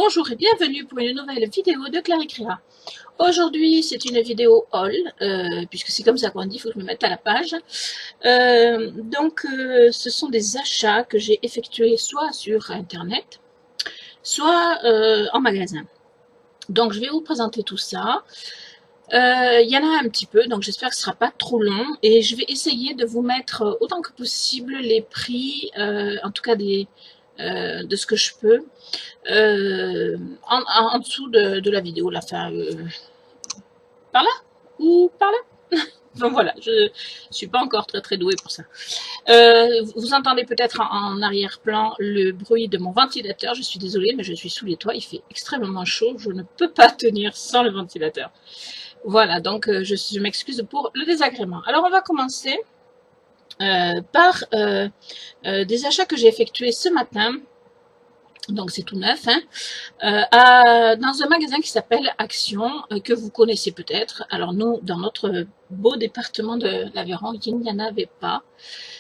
Bonjour et bienvenue pour une nouvelle vidéo de Clary Créa. Aujourd'hui c'est une vidéo haul, puisque c'est comme ça qu'on dit, il faut que je me mette à la page. Ce sont des achats que j'ai effectués soit sur internet, soit en magasin. Donc je vais vous présenter tout ça. Il y en a un petit peu, donc j'espère que ce sera pas trop long. Et je vais essayer de vous mettre autant que possible les prix, en tout cas de ce que je peux, en dessous de la vidéo, là, enfin, par là ou par là. Donc voilà, je suis pas encore très douée pour ça. Vous entendez peut-être en arrière-plan le bruit de mon ventilateur. Je suis désolée, mais je suis sous les toits. Il fait extrêmement chaud. Je ne peux pas tenir sans le ventilateur. Voilà, donc je m'excuse pour le désagrément. Alors on va commencer par des achats que j'ai effectués ce matin. Donc c'est tout neuf, hein, dans un magasin qui s'appelle Action, que vous connaissez peut-être. Alors nous, dans notre beau département de l'Aveyron, il n'y en avait pas.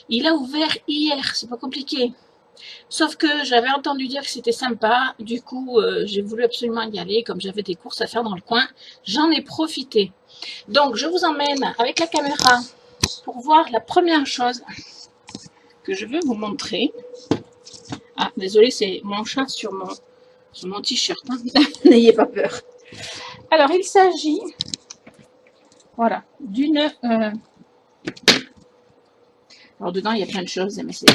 Il a ouvert hier, c'est pas compliqué. Sauf que j'avais entendu dire que c'était sympa, du coup j'ai voulu absolument y aller, comme j'avais des courses à faire dans le coin, j'en ai profité. Donc je vous emmène avec la caméra pour voir la première chose que je veux vous montrer. Ah, désolé, c'est mon chat sur mon t-shirt, hein. N'ayez pas peur. Alors, il s'agit, voilà, d'une... alors, dedans, il y a plein de choses, mais c'est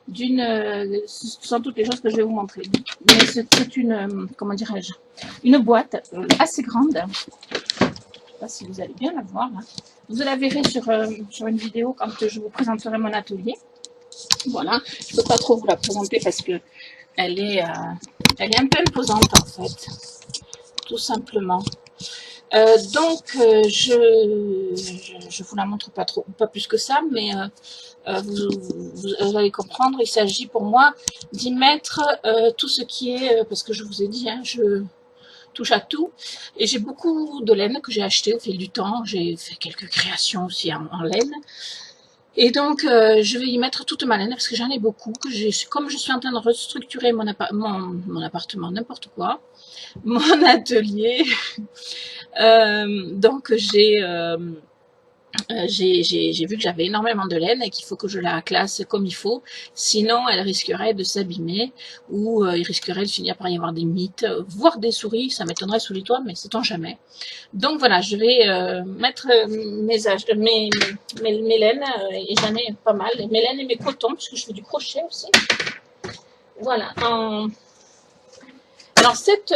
d'une... ce sont toutes les choses que je vais vous montrer. Mais c'est une, comment dirais-je, une boîte assez grande. Je ne sais pas si vous allez bien la voir. Hein. Vous la verrez sur une vidéo quand je vous présenterai mon atelier. Voilà, je ne peux pas trop vous la présenter parce que elle est un peu imposante en fait, tout simplement. Je vous la montre pas plus que ça, mais vous allez comprendre. Il s'agit pour moi d'y mettre tout ce qui est, parce que je vous ai dit, hein, je touche à tout, et j'ai beaucoup de laine que j'ai acheté au fil du temps. J'ai fait quelques créations aussi en laine. Et donc, je vais y mettre toute ma laine parce que j'en ai beaucoup. Comme je suis en train de restructurer mon appartement, n'importe quoi, mon atelier, donc j'ai vu que j'avais énormément de laine et qu'il faut que je la classe comme il faut. Sinon, elle risquerait de s'abîmer ou il risquerait de finir par y avoir des mites, voire des souris. Ça m'étonnerait sous les toits, mais c'est on jamais. Donc voilà, je vais mettre mes laines, et j'en ai pas mal, mes laines et mes cotons, puisque je fais du crochet aussi. Voilà. Alors cette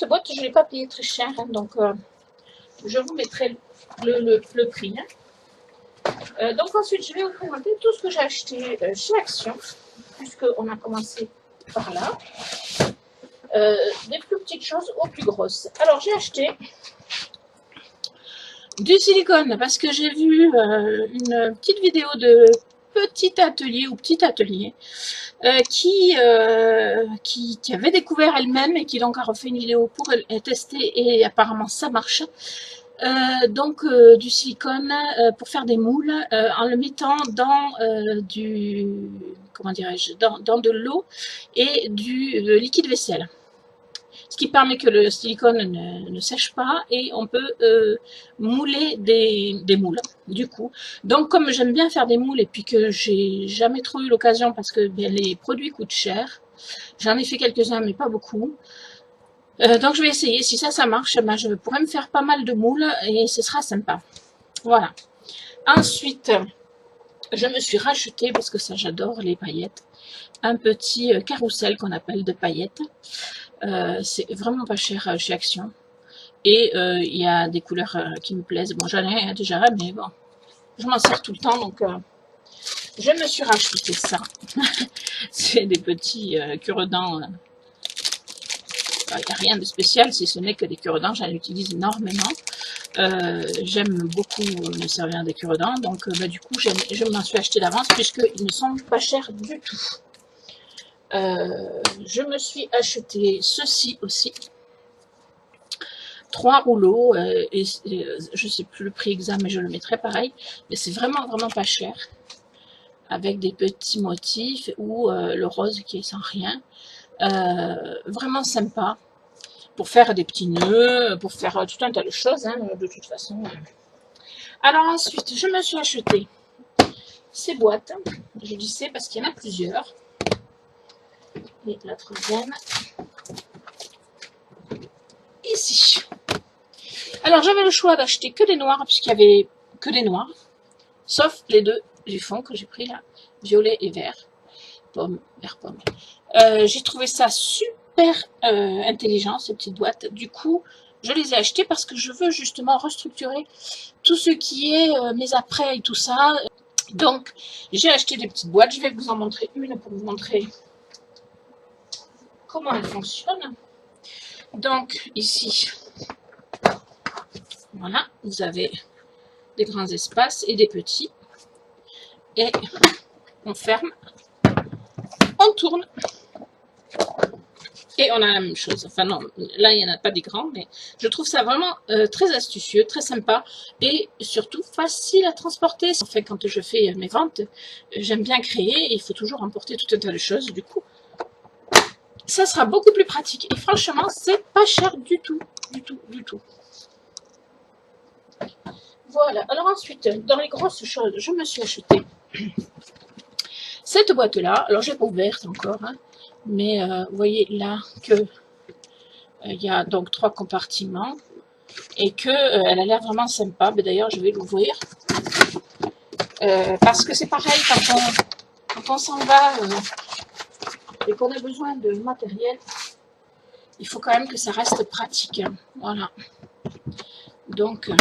boîte, je ne l'ai pas payée très cher, hein, donc je vous mettrai le prix. Hein. Donc ensuite, je vais vous présenter tout ce que j'ai acheté chez Action, puisqu'on a commencé par là. Des plus petites choses aux plus grosses. Alors j'ai acheté du silicone parce que j'ai vu une petite vidéo de petit atelier ou petit atelier qui avait découvert elle-même et qui donc a refait une vidéo pour tester et apparemment ça marche. Du silicone pour faire des moules en le mettant dans dans de l'eau et du liquide vaisselle. Ce qui permet que le silicone ne sèche pas et on peut mouler des moules du coup. Donc comme j'aime bien faire des moules et puis que j'ai jamais trop eu l'occasion parce que les produits coûtent cher, j'en ai fait quelques-uns mais pas beaucoup. Donc je vais essayer, si ça marche, ben, je pourrais me faire pas mal de moules et ce sera sympa. Voilà. Ensuite, je me suis racheté, parce que ça j'adore les paillettes, un petit carrousel qu'on appelle de paillettes. C'est vraiment pas cher chez Action. Et il y a des couleurs qui me plaisent. Bon, j'en ai déjà, mais bon, je m'en sers tout le temps, donc je me suis racheté ça. C'est des petits cure-dents. Il n'y a rien de spécial, si ce n'est que des cure-dents, j'en utilise énormément. J'aime beaucoup me servir des cure-dents, donc du coup, je m'en suis acheté d'avance, puisqu'ils ne sont pas chers du tout. Je me suis acheté ceci aussi. 3 rouleaux, je ne sais plus le prix exact, mais je le mettrai pareil. Mais c'est vraiment pas cher. Avec des petits motifs ou le rose qui est sans rien. Vraiment sympa pour faire des petits nœuds, pour faire tout un tas de choses, hein, de toute façon. Alors ensuite, je me suis acheté ces boîtes. Je dis c'est parce qu'il y en a plusieurs. Et la troisième, ici. Alors j'avais le choix d'acheter que des noirs, puisqu'il y avait que des noirs, sauf les deux du fond que j'ai pris là, violet et vert, pomme, vert pomme. J'ai trouvé ça super intelligent, ces petites boîtes. Du coup, je les ai achetées parce que je veux justement restructurer tout ce qui est mes apprêts et tout ça. Donc, j'ai acheté des petites boîtes. Je vais vous en montrer une pour vous montrer comment elle fonctionne. Donc, ici, voilà, vous avez des grands espaces et des petits. Et on ferme, on tourne. Et on a la même chose. Enfin non, là il n'y en a pas des grands, mais je trouve ça vraiment très astucieux, très sympa et surtout facile à transporter. Enfin, quand je fais mes ventes, j'aime bien créer et il faut toujours emporter tout un tas de choses. Du coup, ça sera beaucoup plus pratique. Et franchement, c'est pas cher du tout, du tout, du tout. Voilà. Alors ensuite, dans les grosses choses, je me suis acheté cette boîte-là. Alors, je l'ai pas ouverte encore, hein, mais vous voyez là que il y a donc 3 compartiments et que elle a l'air vraiment sympa. D'ailleurs, je vais l'ouvrir parce que c'est pareil quand on s'en va et qu'on a besoin de matériel, il faut quand même que ça reste pratique. Hein. Voilà. Donc,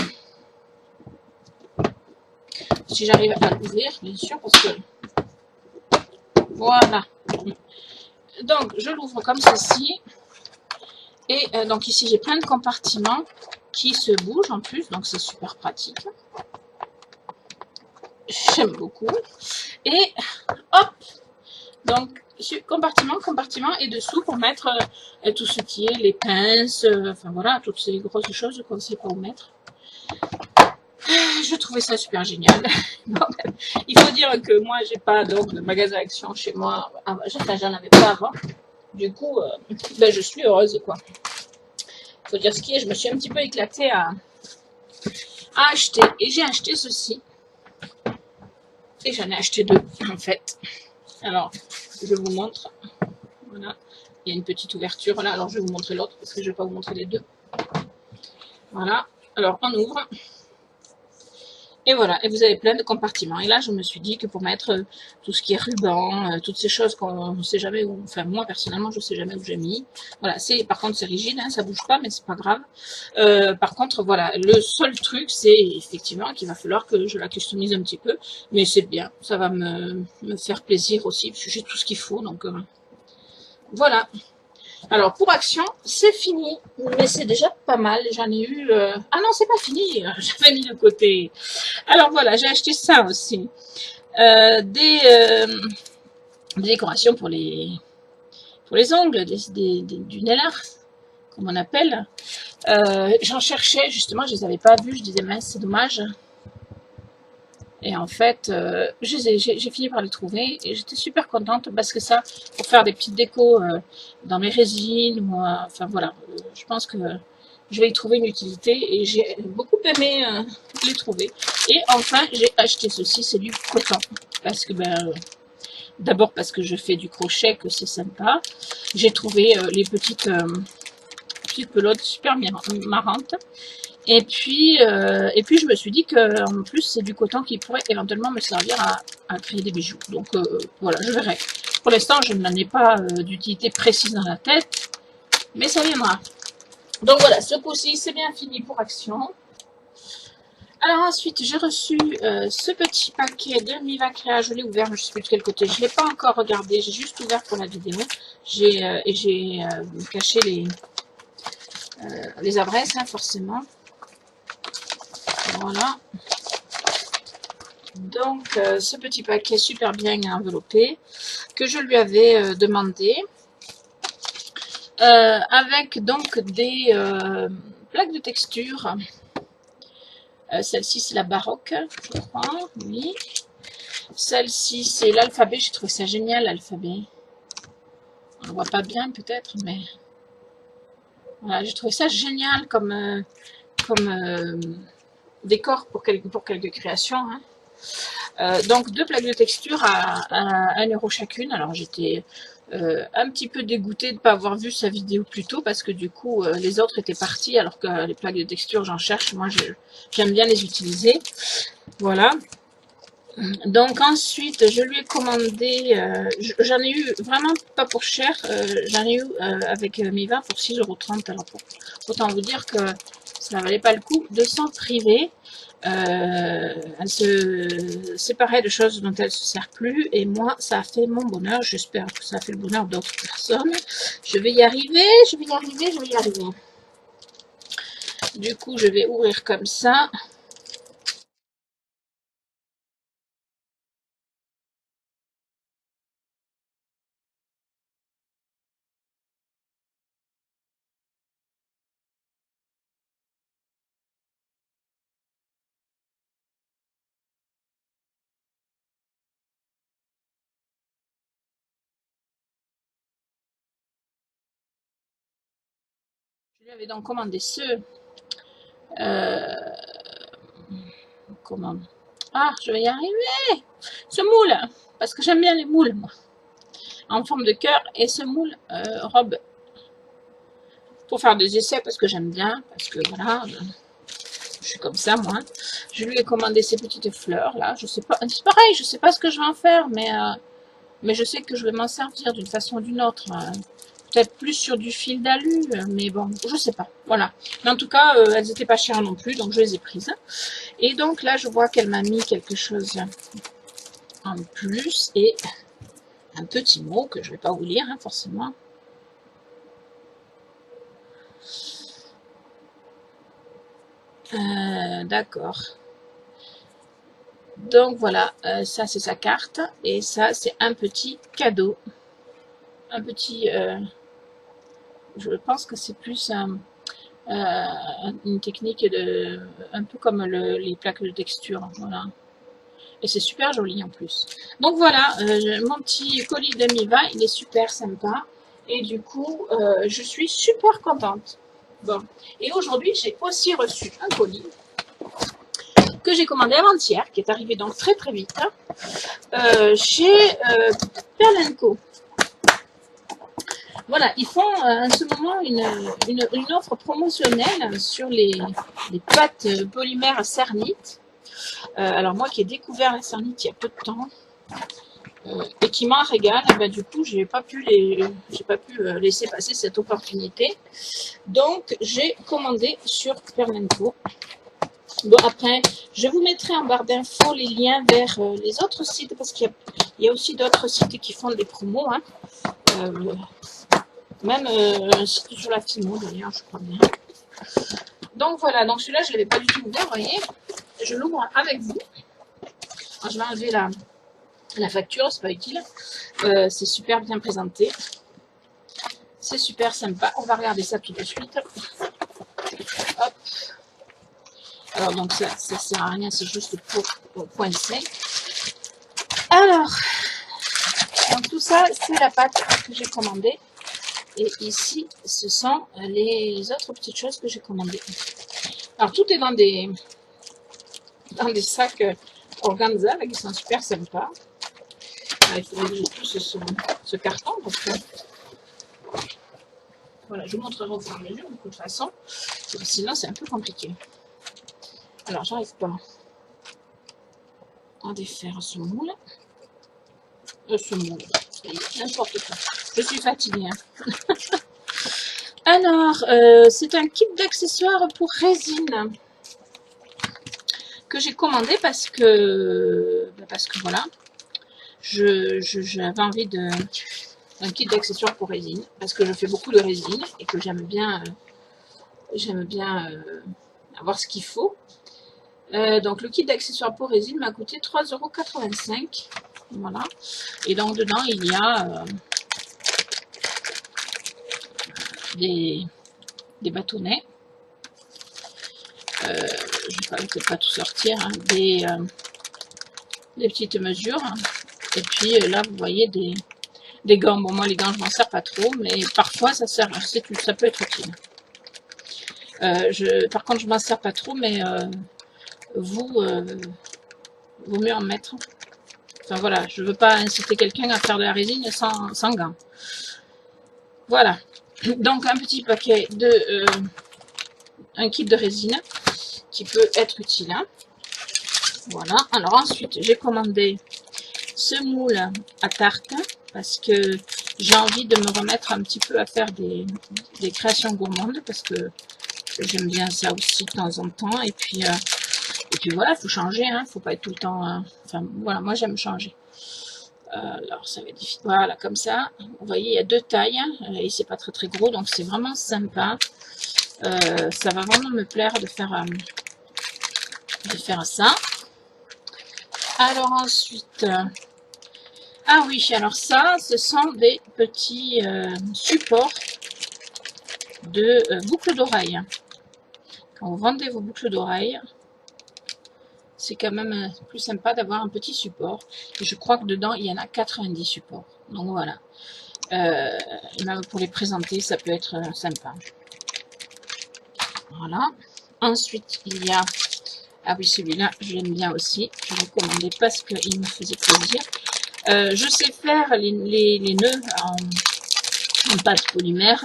si j'arrive à l'ouvrir, bien sûr, parce que voilà. Donc, je l'ouvre comme ceci. Et donc ici, j'ai plein de compartiments qui se bougent en plus, donc c'est super pratique. J'aime beaucoup. Et hop, donc compartiment, compartiment, et dessous pour mettre tout ce qui est les pinces, enfin voilà, toutes ces grosses choses qu'on ne sait pas où mettre. Je trouvais ça super génial. Bon, il faut dire que moi, j'ai pas donc de magasin Action chez moi. Enfin, j'en avais pas avant. Du coup, ben, je suis heureuse, quoi. Faut dire ce qui est, je me suis un petit peu éclatée à acheter. Et j'ai acheté ceci. Et j'en ai acheté 2, en fait. Alors, je vous montre. Voilà. Il y a une petite ouverture là. Alors, je vais vous montrer l'autre parce que je ne vais pas vous montrer les deux. Voilà. Alors, on ouvre. Et voilà. Et vous avez plein de compartiments. Et là, je me suis dit que pour mettre tout ce qui est ruban, toutes ces choses qu'on ne sait jamais où... Enfin, moi, personnellement, je ne sais jamais où j'ai mis. Voilà. Par contre, c'est rigide. Hein, ça ne bouge pas, mais c'est pas grave. Par contre, voilà. Le seul truc, c'est effectivement qu'il va falloir que je la customise un petit peu. Mais c'est bien. Ça va me faire plaisir aussi. Parce que j'ai tout ce qu'il faut. Donc, voilà. Alors, pour Action, c'est fini, mais c'est déjà pas mal. J'en ai eu... Ah non, c'est pas fini, j'avais mis de côté. Alors voilà, j'ai acheté ça aussi. Des décorations pour les ongles, du nail art, comme on appelle. J'en cherchais, justement, je les avais pas vus. Je disais, mince, c'est dommage. Et en fait, j'ai fini par les trouver et j'étais super contente parce que ça, pour faire des petites décos dans mes résines, ou, enfin voilà, je pense que je vais y trouver une utilité et j'ai beaucoup aimé les trouver. Et enfin, j'ai acheté ceci, c'est du coton. Parce que, d'abord parce que je fais du crochet, que c'est sympa. J'ai trouvé les petites pelotes super marrantes. Et puis, je me suis dit qu'en plus, c'est du coton qui pourrait éventuellement me servir à créer des bijoux. Donc, voilà, je verrai. Pour l'instant, je n'en ai pas d'utilité précise dans la tête, mais ça viendra. Donc, voilà, ce coup-ci, c'est bien fini pour Action. Alors, ensuite, j'ai reçu ce petit paquet de Miva Créa. Je l'ai ouvert, mais je ne sais plus de quel côté. Je ne l'ai pas encore regardé, j'ai juste ouvert pour la vidéo. J'ai caché les adresses, hein, forcément. Voilà. Donc, ce petit paquet super bien enveloppé que je lui avais demandé. Avec donc des plaques de texture. Celle-ci, c'est la baroque, je crois. Oui. Celle-ci, c'est l'alphabet. J'ai trouvé ça génial, l'alphabet. vois pas bien peut-être, mais voilà, j'ai trouvé ça génial comme, décor pour quelques créations. Hein. Donc 2 plaques de texture à 1 € chacune. Alors j'étais un petit peu dégoûtée de ne pas avoir vu sa vidéo plus tôt parce que du coup les autres étaient partis alors que les plaques de texture j'en cherche. Moi j'aime bien les utiliser. Voilà. Donc ensuite je lui ai commandé, j'en ai eu vraiment pas pour cher, j'en ai eu avec Miva pour 6,30 €. Alors autant vous dire que ça valait pas le coup de s'en priver. Elle se séparait de choses dont elle ne se sert plus et moi ça a fait mon bonheur. J'espère que ça a fait le bonheur d'autres personnes. Je vais y arriver, je vais y arriver, je vais y arriver. Du coup je vais ouvrir comme ça. Je lui avais donc commandé comment, ah je vais y arriver, ce moule, parce que j'aime bien les moules moi, en forme de cœur, et ce moule robe pour faire des essais parce que j'aime bien, parce que voilà, je suis comme ça moi. Je lui ai commandé ces petites fleurs là, je sais pas, c'est pareil, je sais pas ce que je vais en faire, mais je sais que je vais m'en servir d'une façon ou d'une autre. Peut-être plus sur du fil d'alu, mais bon, je sais pas. Voilà. Mais en tout cas, elles étaient pas chères non plus, donc je les ai prises. Et donc là, je vois qu'elle m'a mis quelque chose en plus et un petit mot que je vais pas vous lire hein, forcément. D'accord. Donc voilà, ça c'est sa carte et ça c'est un petit cadeau. Un petit, je pense que c'est plus une technique de, un peu comme les plaques de texture, voilà. Et c'est super joli en plus. Donc voilà, mon petit colis de Miva, il est super sympa. Et du coup, je suis super contente. Bon, et aujourd'hui, j'ai aussi reçu un colis que j'ai commandé avant-hier, qui est arrivé donc très très vite, chez Pearl & Co. Voilà, ils font en ce moment une offre promotionnelle sur les pâtes polymères Cernit. Alors moi qui ai découvert la Cernit il y a peu de temps et qui m'en régale, ben, du coup j'ai pas pu laisser passer cette opportunité. Donc j'ai commandé sur Pearl & Co. Bon après, je vous mettrai en barre d'infos les liens vers les autres sites parce qu'il y a aussi d'autres sites qui font des promos. Hein. Même un site sur la Fimo d'ailleurs, je crois bien. Donc voilà, donc celui-là je ne l'avais pas du tout ouvert, vous voyez. Je l'ouvre avec vous. Alors, je vais enlever la facture, c'est pas utile. C'est super bien présenté. C'est super sympa. On va regarder ça tout de suite. Hop. Alors donc ça sert à rien, c'est juste pour coincer. Alors, donc tout ça, c'est la pâte que j'ai commandée. Et ici, ce sont les autres petites choses que j'ai commandées. Alors tout est dans des sacs organza là, qui sont super sympas. Alors, il faudrait que je pousse ce carton parce que voilà, je vous montrerai au fur et à mesure de toute façon. Sinon, c'est un peu compliqué. Alors, j'arrive pas à défaire ce moule. N'importe quoi. Je suis fatiguée. Hein. Alors, c'est un kit d'accessoires pour résine que j'ai commandé parce que voilà, j'avais envie d'un kit d'accessoires pour résine parce que je fais beaucoup de résine et que j'aime bien avoir ce qu'il faut. Donc le kit d'accessoires pour résine m'a coûté 3,85 €. Voilà. Et donc dedans il y a des bâtonnets. Je ne vais peut-être pas tout sortir. Hein, des petites mesures. Et puis là vous voyez des gants. Bon, moi, les gants, je m'en sers pas trop, mais parfois, ça peut être utile. Par contre, je m'en sers pas trop, mais vaut mieux en mettre. Enfin, voilà, je veux pas inciter quelqu'un à faire de la résine sans gants. Voilà. Donc, un petit paquet de... un kit de résine qui peut être utile. Hein. Voilà. Alors, ensuite, j'ai commandé ce moule à tarte parce que j'ai envie de me remettre un petit peu à faire des créations gourmandes parce que j'aime bien ça aussi de temps en temps. Et puis voilà, il faut changer, hein, faut pas être tout le temps... enfin, voilà, moi j'aime changer. Alors, ça va être difficile. Voilà, comme ça. Vous voyez, il y a deux tailles et c'est pas très très gros, donc c'est vraiment sympa. Ça va vraiment me plaire de faire ça. Alors ensuite... ah oui, alors ça, ce sont des petits supports de boucles d'oreilles. Quand vous vendez vos boucles d'oreilles, c'est quand même plus sympa d'avoir un petit support. Et je crois que dedans, il y en a 90 supports. Donc voilà. Et même pour les présenter, ça peut être sympa. Voilà. Ensuite, il y a... ah oui, celui-là, je l'aime bien aussi. Je l'ai commandé parce qu'il me faisait plaisir. Je sais faire les nœuds en pâte polymère,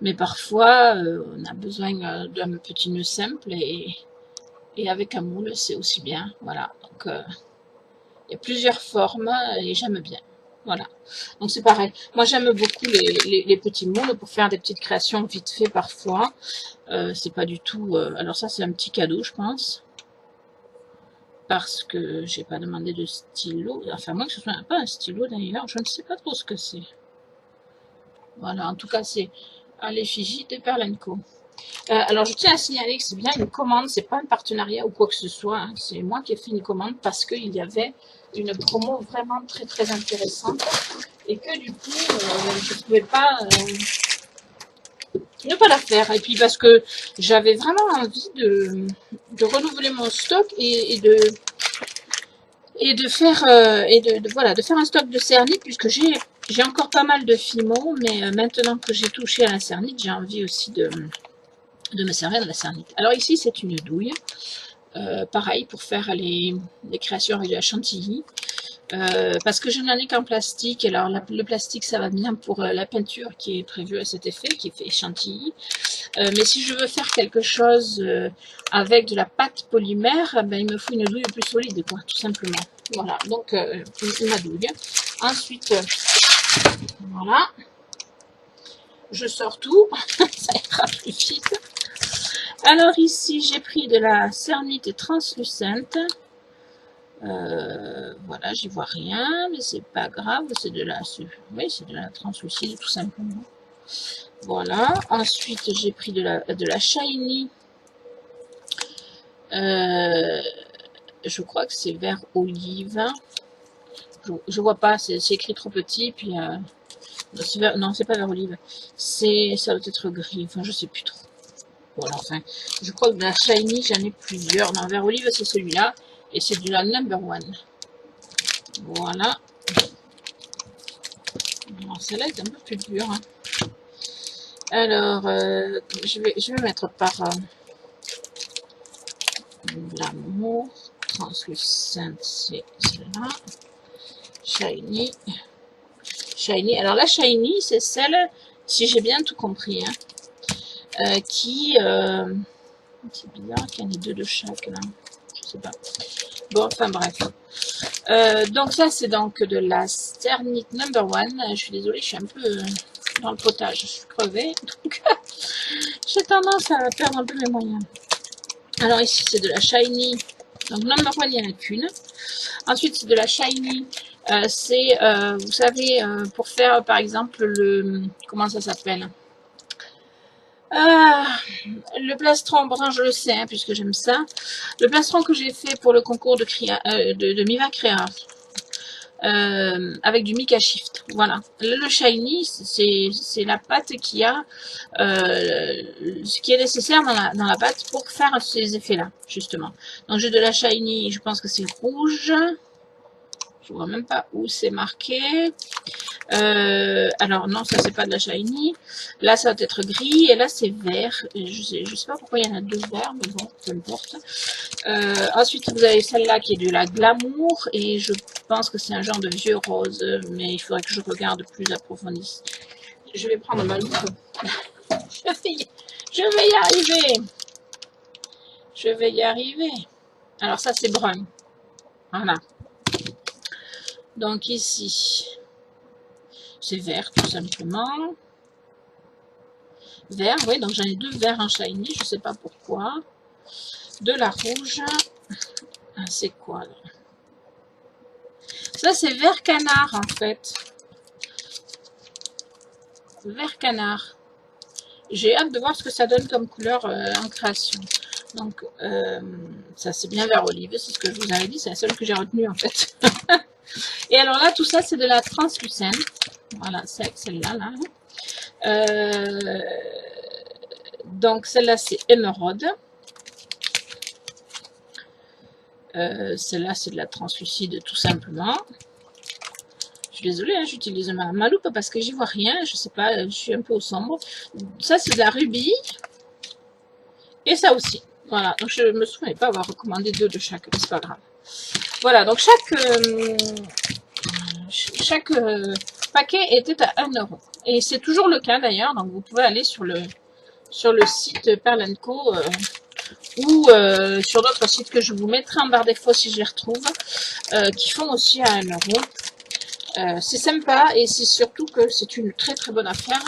mais parfois on a besoin d'un petit nœud simple et avec un moule c'est aussi bien. Voilà, donc il y a plusieurs formes et j'aime bien. Voilà, donc c'est pareil. Moi j'aime beaucoup les petits moules pour faire des petites créations vite fait parfois. C'est pas du tout. Alors ça c'est un petit cadeau je pense. Parce que j'ai pas demandé de stylo, enfin moi que ce soit pas un stylo d'ailleurs, je ne sais pas trop ce que c'est. Voilà, en tout cas c'est à l'effigie de Perlenco. Alors je tiens à signaler que c'est bien une commande, c'est pas un partenariat ou quoi que ce soit, hein. C'est moi qui ai fait une commande parce qu'il y avait une promo vraiment très très intéressante et que du coup je ne pouvais pas ne pas la faire. Et puis parce que j'avais vraiment envie de renouveler mon stock et de faire voilà, de faire un stock de cernite puisque j'ai encore pas mal de fimo, mais maintenant que j'ai touché à la cernite, j'ai envie aussi de me servir de la cernite. Alors ici c'est une douille, pareil pour faire les créations avec de la chantilly. Parce que je n'en ai qu'en plastique, alors le plastique ça va bien pour la peinture qui est prévue à cet effet, qui fait chantilly. Mais si je veux faire quelque chose avec de la pâte polymère, ben, il me faut une douille plus solide, quoi, tout simplement. Voilà, donc ma douille. Ensuite, voilà, je sors tout, ça ira plus vite. Alors ici, j'ai pris de la cernite translucente. Voilà, j'y vois rien, mais c'est pas grave, c'est de la, oui, c'est de la translucide tout simplement. Voilà, ensuite j'ai pris de la shiny. Je crois que c'est vert olive. Je vois pas, c'est écrit trop petit, puis non, c'est pas vert olive, ça doit être gris, enfin je sais plus trop. Voilà, enfin, je crois que de la shiny j'en ai plusieurs. Non, vert olive c'est celui-là. Et c'est de la number one. Voilà. Celle-là est un peu plus dure. Hein. Alors, je vais mettre par l'amour. Translucente, c'est celle-là. Shiny. Shiny. Alors, la shiny, c'est celle, si j'ai bien tout compris, hein, qui... c'est bizarre qu'il y en ait deux de chaque, là. Je sais pas. Bon, enfin bref. Donc ça, c'est donc de la cernite number one. Je suis désolée, je suis un peu dans le potage. Je suis crevée. Donc, j'ai tendance à perdre un peu mes moyens. Alors ici, c'est de la shiny. Donc number one, il n'y en a qu'une. Ensuite, c'est de la shiny. C'est, vous savez, pour faire, par exemple, le... Comment ça s'appelle ? Le plastron, pourtant je le sais, hein, puisque j'aime ça. Le plastron que j'ai fait pour le concours de Miva Créa, avec du Mica Shift. Voilà. Le shiny, c'est la pâte qui a ce qui est nécessaire dans la pâte pour faire ces effets-là, justement. Donc j'ai de la shiny, je pense que c'est rouge. Je vois même pas où c'est marqué. Alors non, ça c'est pas de la shiny. Là ça va être gris et là c'est vert. Je sais pas pourquoi il y en a deux verts, mais bon, peu importe. Ensuite vous avez celle-là qui est de la glamour et je pense que c'est un genre de vieux rose, mais il faudrait que je regarde plus approfondi. Je vais prendre ma loupe. Je vais y arriver. Je vais y arriver. Alors ça c'est brun. Voilà. Donc ici, c'est vert tout simplement. Vert, oui, donc j'en ai deux verts en shiny, je sais pas pourquoi. De la rouge. C'est quoi là? Ça c'est vert canard en fait. Vert canard. J'ai hâte de voir ce que ça donne comme couleur en création. Donc ça c'est bien vert olive, c'est ce que je vous avais dit, c'est la seule que j'ai retenue en fait. Et alors là, tout ça c'est de la translucène. Voilà, c'est celle-là. Là. Donc celle-là c'est émeraude. Celle-là c'est de la translucide tout simplement. Je suis désolée, hein, j'utilise ma loupe parce que j'y vois rien, je sais pas, je suis un peu au sombre. Ça c'est de la rubis. Et ça aussi. Voilà, donc je me souviens pas avoir recommandé deux de chaque, mais c'est pas grave. Voilà, donc chaque paquet était à 1 €. Et c'est toujours le cas d'ailleurs, donc vous pouvez aller sur le site Pearl & Co ou sur d'autres sites que je vous mettrai en barre d'infos si je les retrouve, qui font aussi à 1 €. C'est sympa et c'est surtout que c'est une très très bonne affaire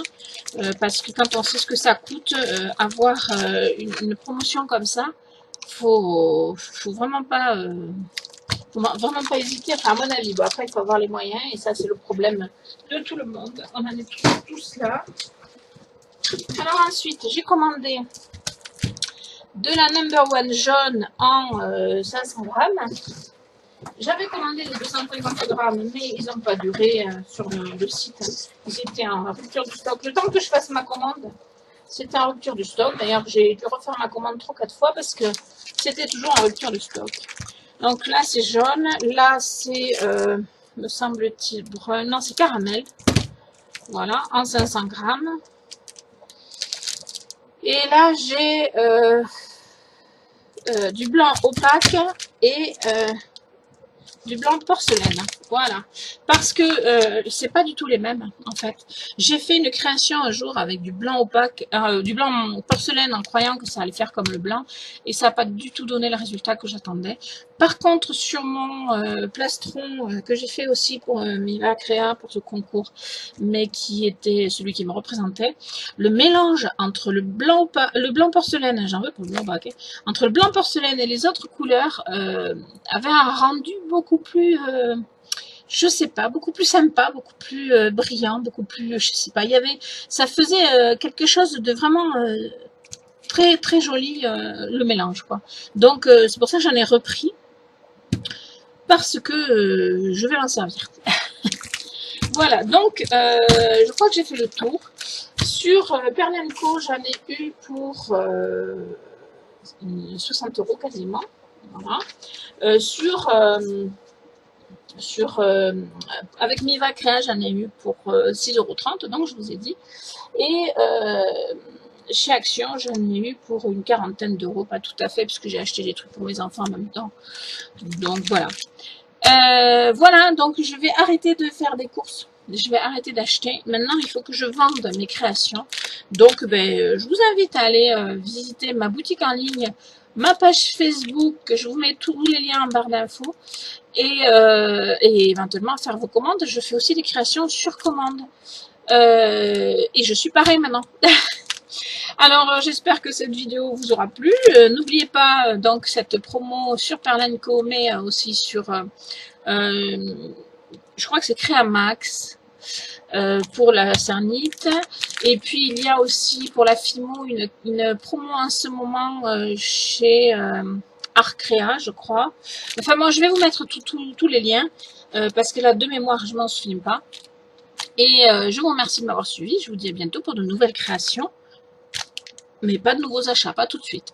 parce que quand on sait ce que ça coûte, avoir une promotion comme ça, faut vraiment pas hésiter, enfin, à mon avis. Bon, après il faut avoir les moyens et ça c'est le problème de tout le monde, on en est tous là. Alors ensuite j'ai commandé de la number one jaune en 500 grammes. J'avais commandé les 250 grammes, mais ils n'ont pas duré sur le site. Ils étaient en rupture de stock. Le temps que je fasse ma commande, c'était en rupture de stock. D'ailleurs, j'ai dû refaire ma commande 3-4 fois parce que c'était toujours en rupture de stock. Donc là, c'est jaune. Là, c'est, me semble-t-il, brun. Non, c'est caramel. Voilà, en 500 grammes. Et là, j'ai du blanc opaque et du blanc de porcelaine, voilà, parce que c'est pas du tout les mêmes en fait. J'ai fait une création un jour avec du blanc opaque, du blanc porcelaine en croyant que ça allait faire comme le blanc et ça n'a pas du tout donné le résultat que j'attendais. Par contre sur mon plastron que j'ai fait aussi pour Miva Créa pour ce concours, mais qui était celui qui me représentait, le mélange entre le blanc porcelaine, j'en veux pour le blanc opaque, entre le blanc porcelaine et les autres couleurs avait un rendu beaucoup plus, je sais pas, beaucoup plus sympa, beaucoup plus brillant, beaucoup plus, je sais pas, ça faisait quelque chose de vraiment très très joli le mélange quoi. Donc c'est pour ça que j'en ai repris parce que je vais m'en servir. Voilà, donc je crois que j'ai fait le tour. Sur Pearl & Co, j'en ai eu pour 60 € quasiment. Voilà. Avec Miva Créa, j'en ai eu pour 6,30 €, donc je vous ai dit. Et chez Action, j'en ai eu pour une quarantaine d'euros, pas tout à fait, puisque j'ai acheté des trucs pour mes enfants en même temps. Donc voilà. Voilà, donc je vais arrêter de faire des courses. Je vais arrêter d'acheter. Maintenant, il faut que je vende mes créations. Donc, je vous invite à aller visiter ma boutique en ligne, ma page Facebook, je vous mets tous les liens en barre d'infos. Et éventuellement faire vos commandes. Je fais aussi des créations sur commande. Et je suis pareil maintenant. Alors, j'espère que cette vidéo vous aura plu. N'oubliez pas donc cette promo sur Pearl & Co, mais aussi sur, je crois que c'est Créamax pour la cernite. Et puis, il y a aussi pour la Fimo une promo en ce moment chez Artcréa, je crois. Enfin, moi, je vais vous mettre tous les liens parce que là, de mémoire, je m'en souviens pas. Et je vous remercie de m'avoir suivi. Je vous dis à bientôt pour de nouvelles créations. Mais pas de nouveaux achats, pas tout de suite.